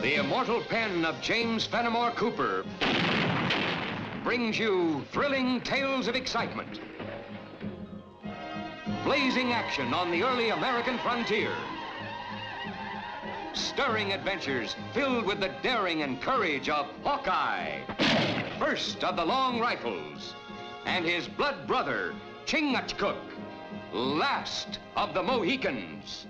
The immortal pen of James Fenimore Cooper brings you thrilling tales of excitement, blazing action on the early American frontier, stirring adventures filled with the daring and courage of Hawkeye, first of the long rifles, and his blood brother, Chingachgook, last of the Mohicans.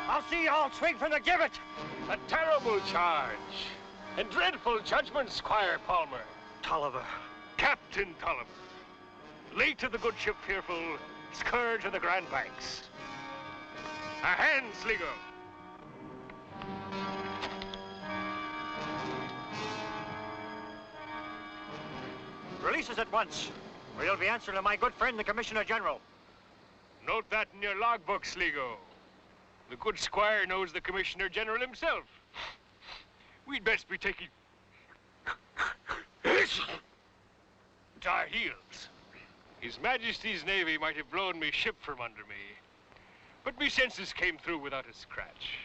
I'll see you all swing from the gibbet. A terrible charge. And dreadful judgment, Squire Palmer. Tolliver. Captain Tolliver. Late of the good ship Fearful, scourge of the Grand Banks. A hand, Sligo. Release us at once, or you'll be answering to my good friend, the Commissioner General. Note that in your logbook, Sligo. The good squire knows the Commissioner General himself. We'd best be taking to our heels. His Majesty's Navy might have blown me ship from under me, but me senses came through without a scratch.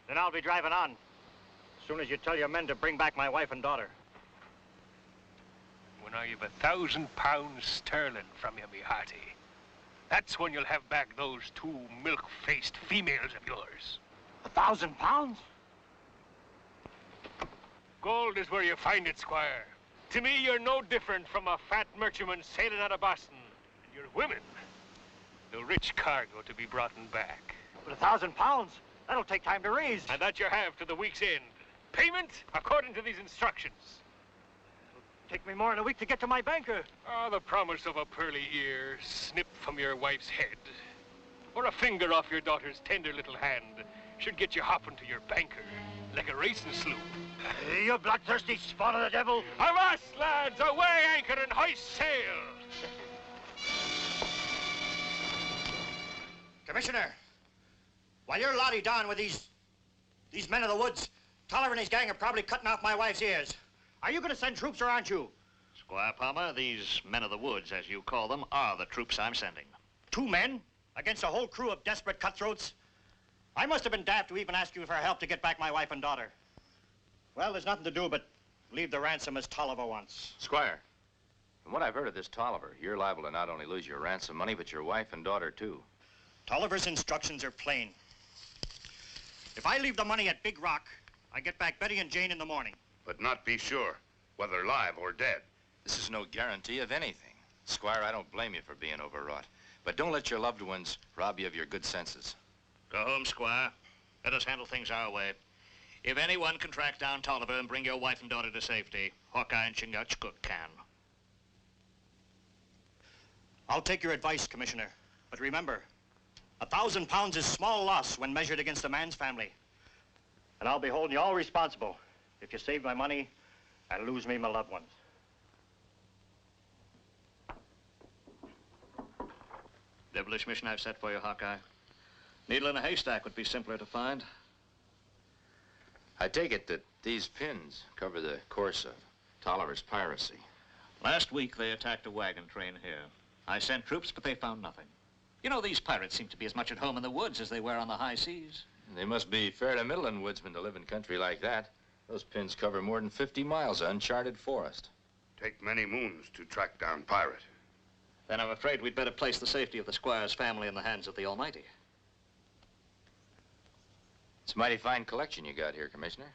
Then I'll be driving on, as soon as you tell your men to bring back my wife and daughter. When I've £1,000 sterling from you, me hearty, that's when you'll have back those 2 milk-faced females of yours. £1,000? Gold is where you find it, Squire. To me, you're no different from a fat merchantman sailing out of Boston. And your women, the rich cargo to be brought back. But £1,000? That'll take time to raise. And that you have to the week's end. Payment according to these instructions. Take me more than a week to get to my banker. Oh, the promise of a pearly ear snipped from your wife's head, or a finger off your daughter's tender little hand, should get you hopping to your banker like a racing sloop. You bloodthirsty spawn of the devil. Avast, lads! Away anchor and hoist sail! Commissioner, while you're lottie down with these men of the woods, Tolliver and his gang are probably cutting off my wife's ears. Are you going to send troops or aren't you? Squire Palmer, these men of the woods, as you call them, are the troops I'm sending. 2 men against a whole crew of desperate cutthroats? I must have been daft to even ask you for help to get back my wife and daughter. Well, there's nothing to do but leave the ransom as Tolliver wants. Squire, from what I've heard of this Tolliver, you're liable to not only lose your ransom money, but your wife and daughter, too. Tolliver's instructions are plain. If I leave the money at Big Rock, I get back Betty and Jane in the morning. But not be sure whether live or dead. This is no guarantee of anything. Squire, I don't blame you for being overwrought, but don't let your loved ones rob you of your good senses. Go home, Squire. Let us handle things our way. If anyone can track down Tolliver and bring your wife and daughter to safety, Hawkeye and Chingachgook can. I'll take your advice, Commissioner. But remember, £1,000 is small loss when measured against a man's family. And I'll be holding you all responsible if you save my money and lose me my loved ones. Devilish mission I've set for you, Hawkeye. Needle in a haystack would be simpler to find. I take it that these pins cover the course of Tolliver's piracy. Last week, they attacked a wagon train here. I sent troops, but they found nothing. You know, these pirates seem to be as much at home in the woods as they were on the high seas. They must be fair to middling woodsmen to live in country like that. Those pins cover more than 50 miles of uncharted forest. Take many moons to track down pirate. Then I'm afraid we'd better place the safety of the squire's family in the hands of the Almighty. It's a mighty fine collection you got here, Commissioner.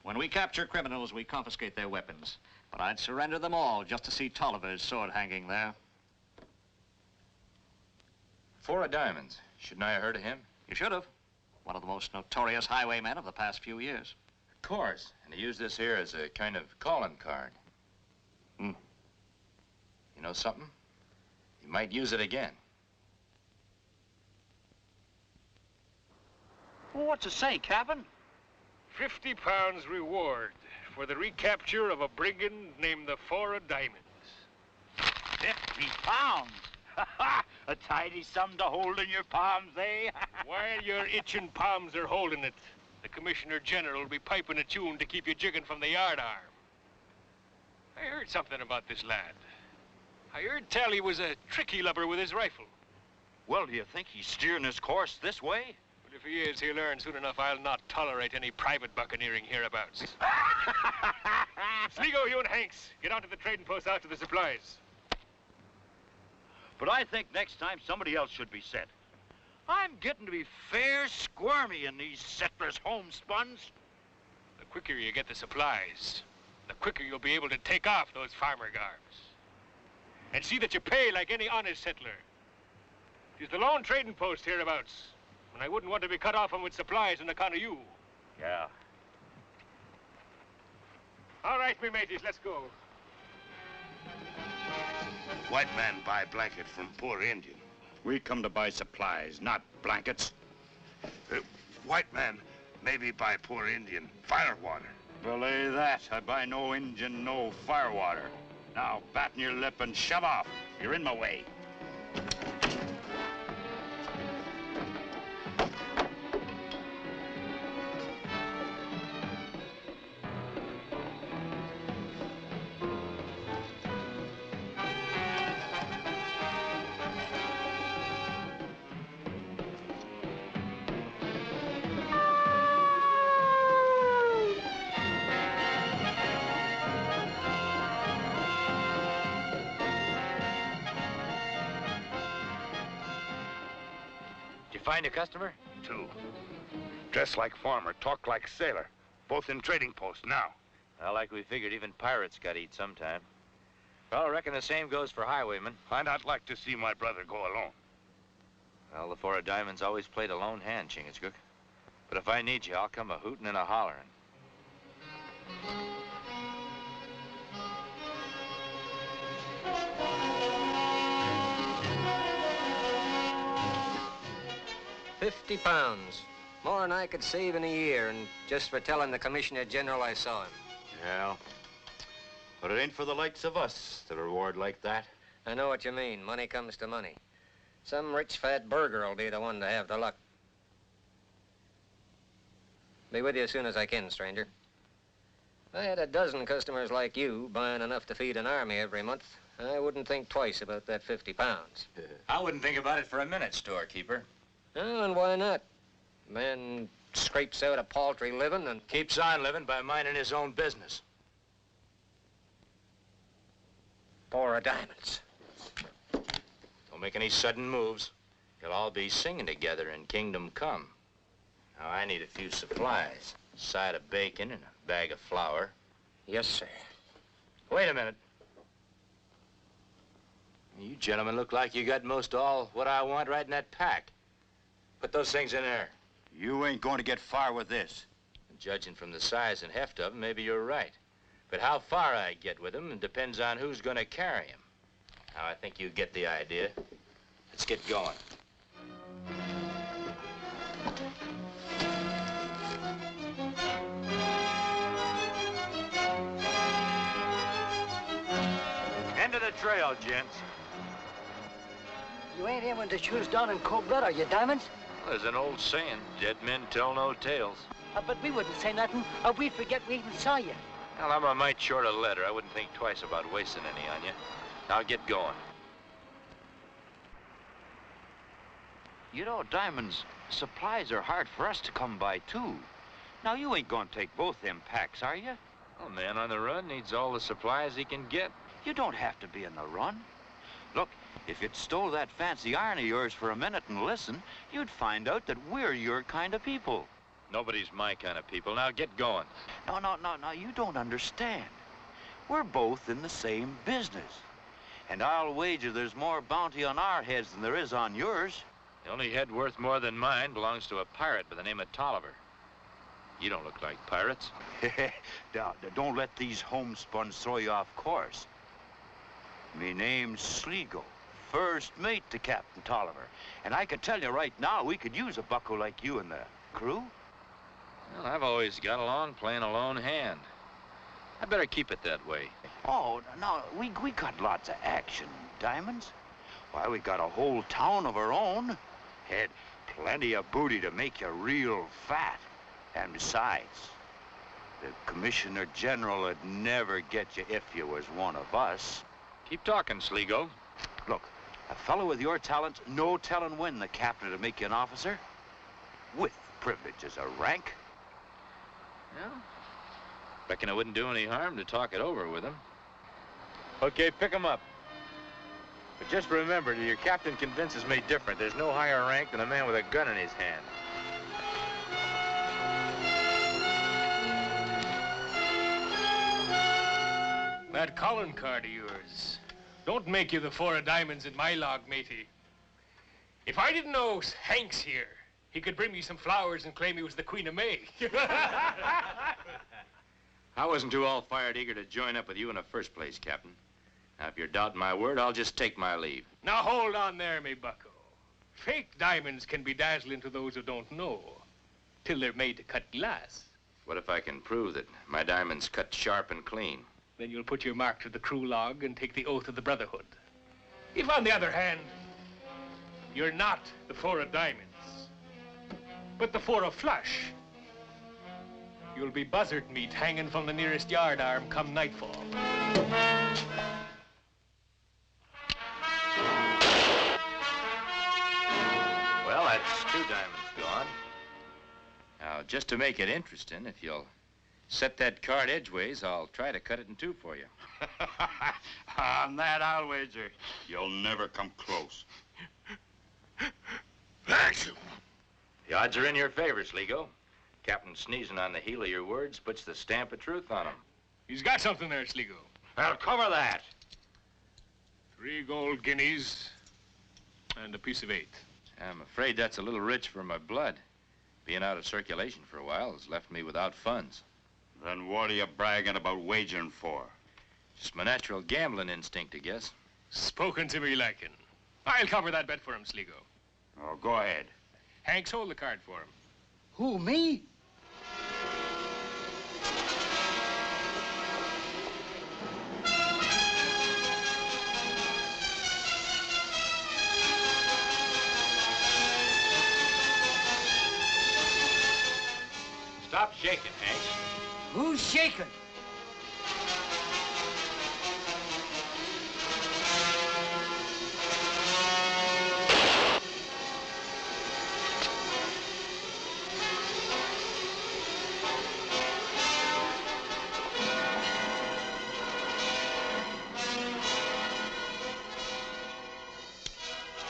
When we capture criminals, we confiscate their weapons. But I'd surrender them all just to see Tolliver's sword hanging there. 4 of diamonds. Shouldn't I have heard of him? You should have. One of the most notorious highwaymen of the past few years. Of course. And he used this here as a kind of calling card. You know something? He might use it again. Well, what's it say, Captain? £50 reward for the recapture of a brigand named the 4 of Diamonds. 50 pounds! A tidy sum to hold in your palms, eh? While your itching palms are holding it, the Commissioner General will be piping a tune to keep you jigging from the yard arm. I heard something about this lad. I heard tell he was a tricky lubber with his rifle. Well, do you think he's steering his course this way? But if he is, he'll learn soon enough I'll not tolerate any private buccaneering hereabouts. Sligo, you and Hanks, get on to the trading post after the supplies. But I think next time somebody else should be sent. I'm getting to be fair squirmy in these settlers' homespuns. The quicker you get the supplies, the quicker you'll be able to take off those farmer garbs. And see that you pay like any honest settler. It's the lone trading post hereabouts, and I wouldn't want to be cut off with supplies on account of you. Yeah. All right, me mateys, let's go. White man buy blanket from poor Indian. We come to buy supplies, not blankets. White man maybe buy poor Indian fire water. Belay that. I buy no Injun, no firewater. Now, batten your lip and shove off. You're in my way. Find a customer? 2. Dress like farmer, talk like sailor. Both in trading post now. Well, like we figured, even pirates got to eat sometime. Well, I reckon the same goes for highwaymen. I'd not like to see my brother go alone. Well, the 4 of Diamonds always played a lone hand, Chingachgook. But if I need you, I'll come a hootin' and a hollerin'. £50. More than I could save in a year, and just for telling the Commissioner General I saw him. Yeah. But it ain't for the likes of us, the reward like that. I know what you mean. Money comes to money. Some rich fat burger will be the one to have the luck. Be with you as soon as I can, stranger. If I had a dozen customers like you buying enough to feed an army every month, I wouldn't think twice about that £50. I wouldn't think about it for a minute, storekeeper. Oh, and why not? Man scrapes out a paltry living and Keeps on living by minding his own business. 4 of Diamonds. Don't make any sudden moves. You'll all be singing together in Kingdom Come. Now, I need a few supplies. A side of bacon and a bag of flour. Yes, sir. Wait a minute. You gentlemen look like you got most all what I want right in that pack. Put those things in there. You ain't going to get far with this. Judging from the size and heft of them, maybe you're right. But how far I get with them depends on who's going to carry them. Now, I think you get the idea. Let's get going. End of the trail, gents. You ain't aiming to shoot us down in cold blood, are you, Diamonds? Well, there's an old saying, dead men tell no tales. But we wouldn't say nothing, or we'd forget we even saw you. Well, I'm a mite short a letter. I wouldn't think twice about wasting any on you. Now get going. You know, Diamonds, supplies are hard for us to come by, too. Now, you ain't gonna take both them packs, are you? Well, a man on the run needs all the supplies he can get. You don't have to be on the run. Look, if you'd stole that fancy iron of yours for a minute and listen, you'd find out that we're your kind of people. Nobody's my kind of people. Now get going. No, you don't understand. We're both in the same business. And I'll wager there's more bounty on our heads than there is on yours. The only head worth more than mine belongs to a pirate by the name of Tolliver. You don't look like pirates. Don't let these homespuns throw you off course. Me name's Sligo, first mate to Captain Tolliver. And I can tell you right now, we could use a bucko like you in the crew. Well, I've always got along playing a lone hand. I better keep it that way. Oh, no, we got lots of action, Diamonds. Why, we got a whole town of our own. Had plenty of booty to make you real fat. And besides, the Commissioner General would never get you if you was one of us. Keep talking, Sligo. Look, a fellow with your talents, no telling when the captain would make you an officer. With privileges of rank. Yeah. Reckon it wouldn't do any harm to talk it over with him. Okay, pick him up. But just remember, till your captain convinces me different, there's no higher rank than a man with a gun in his hand. That Collin card of yours. Don't make you the 4 of diamonds in my log, matey. If I didn't know Hank's here, he could bring me some flowers and claim he was the Queen of May. I wasn't too all-fired eager to join up with you in the first place, Captain. Now, if you're doubting my word, I'll just take my leave. Now, hold on there, me bucko. Fake diamonds can be dazzling to those who don't know, till they're made to cut glass. What if I can prove that my diamond's cut sharp and clean? Then you'll put your mark to the crew log and take the oath of the Brotherhood. If, on the other hand, you're not the 4 of diamonds, but the 4 of flush, you'll be buzzard meat hanging from the nearest yard arm come nightfall. Well, that's 2 diamonds gone. Now, just to make it interesting, if you'll set that card edgeways, I'll try to cut it in 2 for you. On that, I'll wager you'll never come close. The odds are in your favor, Sligo. Captain sneezing on the heel of your words puts the stamp of truth on them. He's got something there, Sligo. I'll cover that. 3 gold guineas and a piece of 8. I'm afraid that's a little rich for my blood. Being out of circulation for a while has left me without funds. Then what are you bragging about wagering for? Just my natural gambling instinct, I guess. Spoken to me liking. I'll cover that bet for him, Sligo. Oh, go ahead. Hanks, hold the card for him. Who, me? Stop shaking, Hanks. Who's shaking?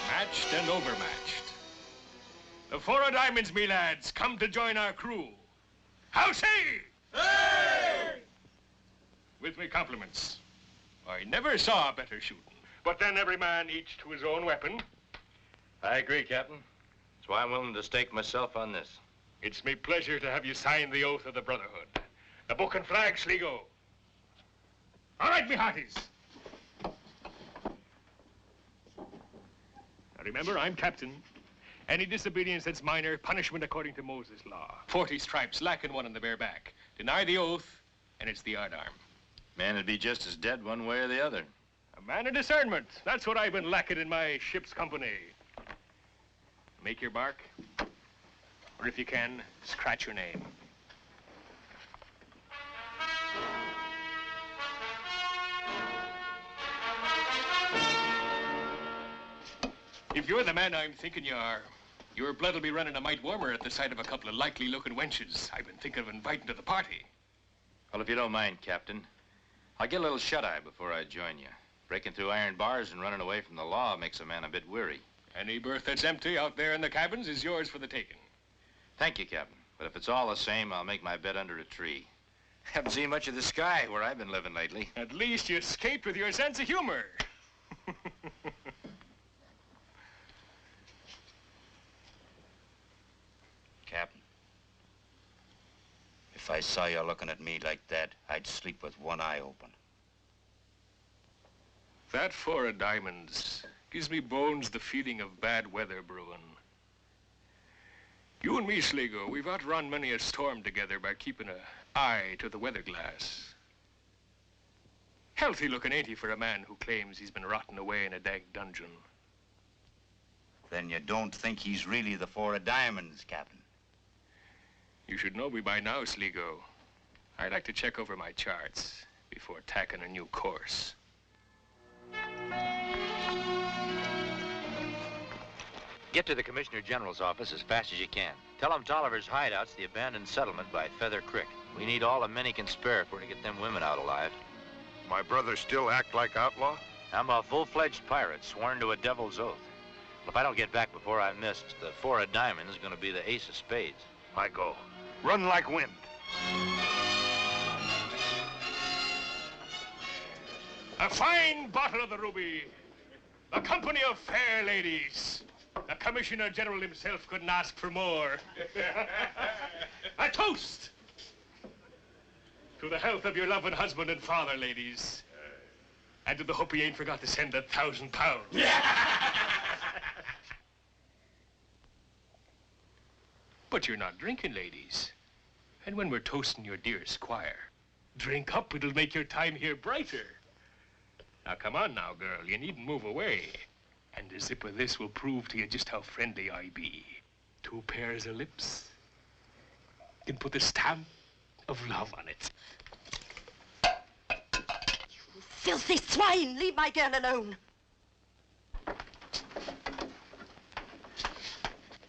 Matched and overmatched. The 4 of diamonds, me lads, come to join our crew. How say? Hey! With me compliments. I never saw better shooting. But then every man each to his own weapon. I agree, Captain. That's why I'm willing to stake myself on this. It's me pleasure to have you sign the oath of the Brotherhood. The book and flag, Sligo. All right, me hearties. Now remember, I'm captain. Any disobedience that's minor, punishment according to Moses' law. 40 stripes, lacking 1 on the bare back. Deny the oath, and it's the yardarm. Man would be just as dead one way or the other. A man of discernment. That's what I've been lacking in my ship's company. Make your mark, or if you can, scratch your name. If you're the man I'm thinking you are, your blood'll be running a mite warmer at the sight of a couple of likely-looking wenches I've been thinking of inviting to the party. Well, if you don't mind, Captain, I'll get a little shut-eye before I join you. Breaking through iron bars and running away from the law makes a man a bit weary. Any berth that's empty out there in the cabins is yours for the taking. Thank you, Captain. But if it's all the same, I'll make my bed under a tree. Haven't seen much of the sky where I've been living lately. At least you escaped with your sense of humor. Captain, if I saw you looking at me like that, I'd sleep with one eye open. That 4 of diamonds gives me bones the feeling of bad weather brewing. You and me, Sligo, we've outrun many a storm together by keeping an eye to the weather glass. Healthy looking, ain't he, for a man who claims he's been rotting away in a dank dungeon? Then you don't think he's really the Four of Diamonds, Captain? You should know me by now, Sligo. I like to check over my charts before tacking a new course. Get to the Commissioner General's office as fast as you can. Tell him Tolliver's hideout's the abandoned settlement by Feather Creek. We need all the men he can spare if we're to get them women out alive. My brothers still act like outlaw? I'm a full-fledged pirate, sworn to a devil's oath. Well, if I don't get back before I'm missed, the Four of Diamonds is going to be the Ace of Spades. I go. Run like wind. A fine bottle of the ruby. A company of fair ladies. The Commissioner General himself couldn't ask for more. A toast to the health of your loving husband and father, ladies. And to the hope he ain't forgot to send £1,000. But you're not drinking, ladies. And when we're toasting your dear squire, drink up, it'll make your time here brighter. Now, come on now, girl, you needn't move away. And a sip of this will prove to you just how friendly I be. 2 pairs of lips can put the stamp of love on it. You filthy swine! Leave my girl alone.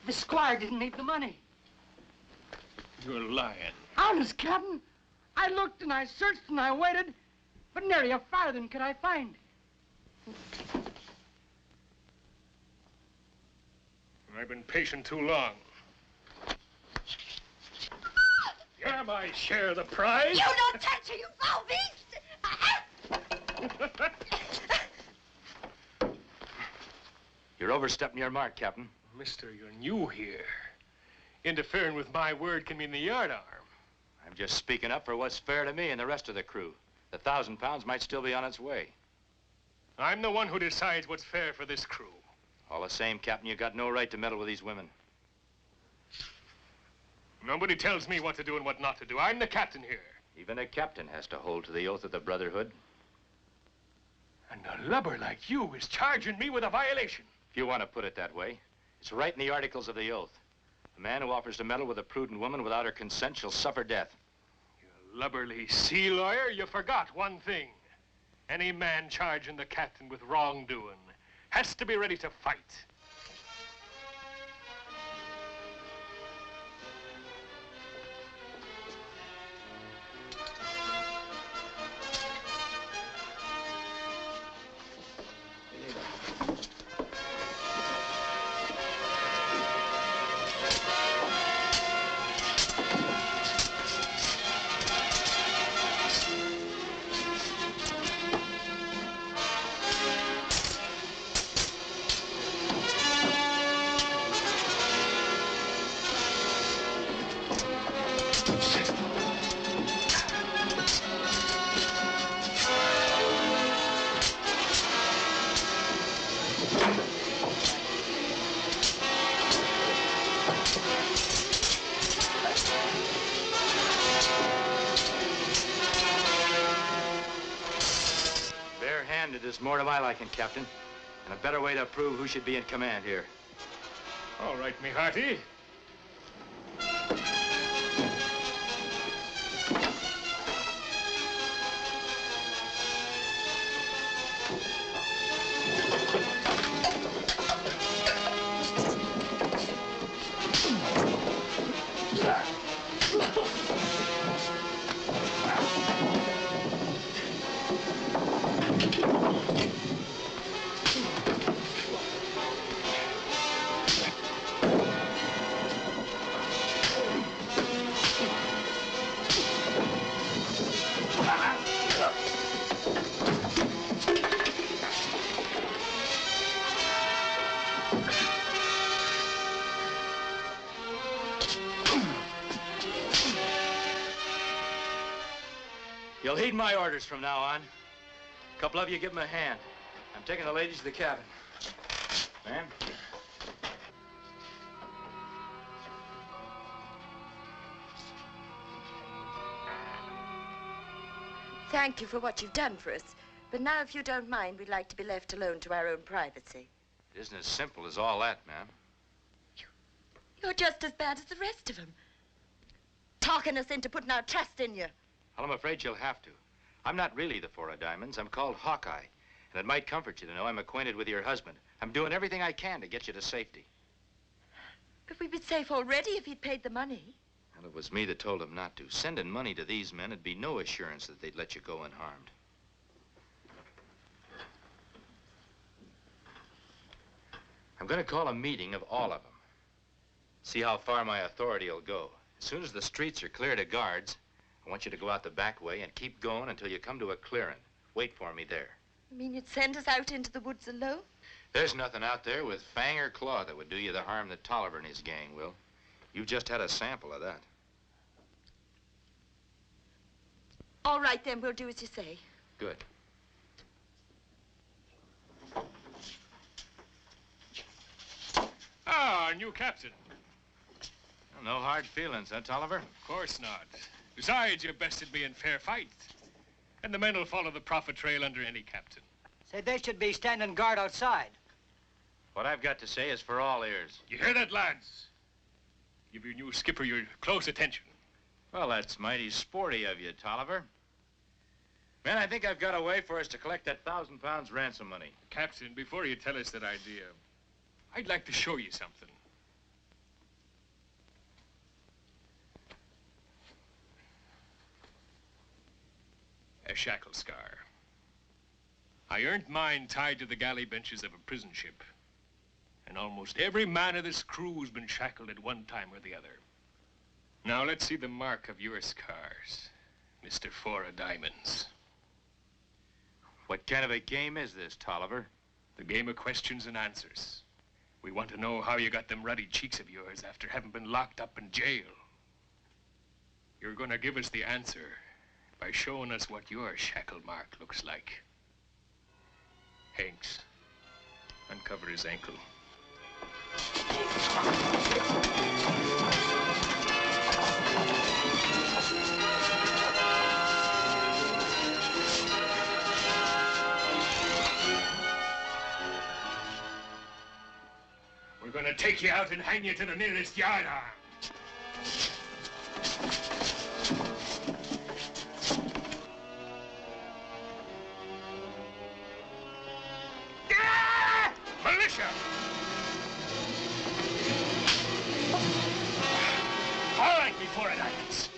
The squire didn't need the money. You're lying. Honest, Captain. I looked and I searched and I waited, but nary a farthing could I find. I've been patient too long. You're my share of the prize. You don't touch her, you foul beast! You're overstepping your mark, Captain. Mister, you're new here. Interfering with my word can mean the yardarm. I'm just speaking up for what's fair to me and the rest of the crew. The £1,000 might still be on its way. I'm the one who decides what's fair for this crew. All the same, Captain, you got no right to meddle with these women. Nobody tells me what to do and what not to do. I'm the captain here. Even a captain has to hold to the oath of the Brotherhood. And a lubber like you is charging me with a violation. If you want to put it that way, it's right in the articles of the oath. A man who offers to meddle with a prudent woman without her consent shall suffer death. You lubberly sea lawyer, you forgot one thing. Any man charging the captain with wrongdoing has to be ready to fight. There's more to my liking, Captain, and a better way to prove who should be in command here. All right, me hearty. You'll heed my orders from now on. A couple of you give them a hand. I'm taking the ladies to the cabin. Ma'am? Thank you for what you've done for us. But now, if you don't mind, we'd like to be left alone to our own privacy. It isn't as simple as all that, ma'am. You're just as bad as the rest of them. Talking us into putting our trust in you. Well, I'm afraid you'll have to. I'm not really the Four of Diamonds. I'm called Hawkeye. And it might comfort you to know I'm acquainted with your husband. I'm doing everything I can to get you to safety. But we'd be safe already if he'd paid the money. Well, it was me that told him not to. Sending money to these men would be no assurance that they'd let you go unharmed. I'm going to call a meeting of all of them. See how far my authority will go. As soon as the streets are cleared of guards, I want you to go out the back way and keep going until you come to a clearing. Wait for me there. You mean you'd send us out into the woods alone? There's nothing out there with fang or claw that would do you the harm that Tolliver and his gang will. You've just had a sample of that. All right, then, we'll do as you say. Good. Ah, our new captain. Well, no hard feelings, huh, Tolliver? Of course not. Besides, you bested me in fair fight. And the men will follow the profit trail under any captain. Say they should be standing guard outside. What I've got to say is for all ears. You hear that, lads? Give your new skipper your close attention. Well, that's mighty sporty of you, Tolliver. Man, I think I've got a way for us to collect that £1,000 ransom money. Captain, before you tell us that idea, I'd like to show you something. A shackle scar. I earned mine tied to the galley benches of a prison ship. And almost every man of this crew's been shackled at one time or the other. Now let's see the mark of your scars, Mr. Four of Diamonds. What kind of a game is this, Tolliver? The game of questions and answers. We want to know how you got them ruddy cheeks of yours after having been locked up in jail. You're going to give us the answer by showing us what your shackle mark looks like. Hanks, uncover his ankle. We're going to take you out and hang you to the nearest yardarm. Militia! All right, before it happens.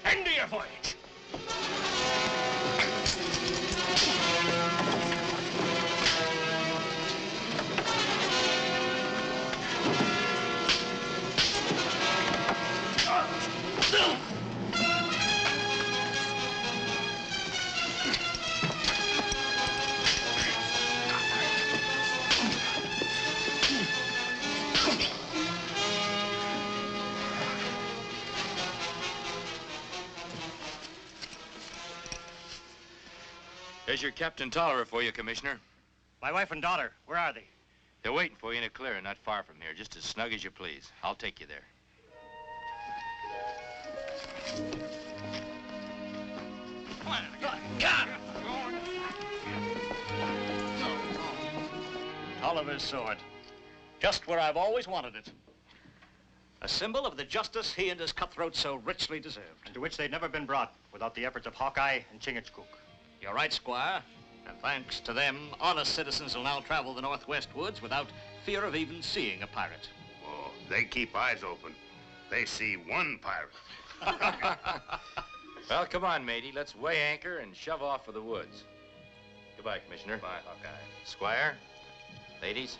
End of your voyage. There's your Captain Tolliver for you, Commissioner. My wife and daughter, where are they? They're waiting for you in a clearing not far from here, just as snug as you please. I'll take you there. Tolliver's sword. Just where I've always wanted it. A symbol of the justice he and his cutthroats so richly deserved. And to which they'd never been brought without the efforts of Hawkeye and Chingachgook. You're right, Squire. And thanks to them, honest citizens will now travel the northwest woods without fear of even seeing a pirate. Oh, they keep eyes open. They see one pirate. Well, come on, matey. Let's weigh anchor and shove off for the woods. Goodbye, Commissioner. Bye, Hawkeye. Squire, ladies.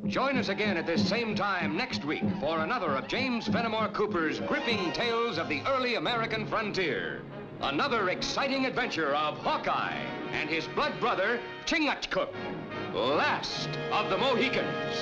Join us again at this same time next week for another of James Fenimore Cooper's gripping tales of the early American frontier. Another exciting adventure of Hawkeye and his blood brother, Chingachgook, last of the Mohicans.